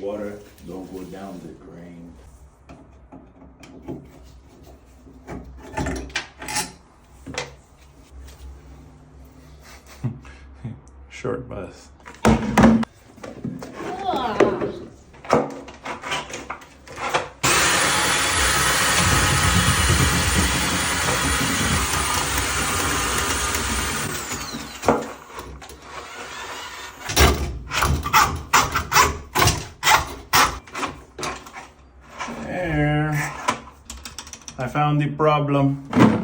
water don't go down the drain. Short bus. There. I found the problem.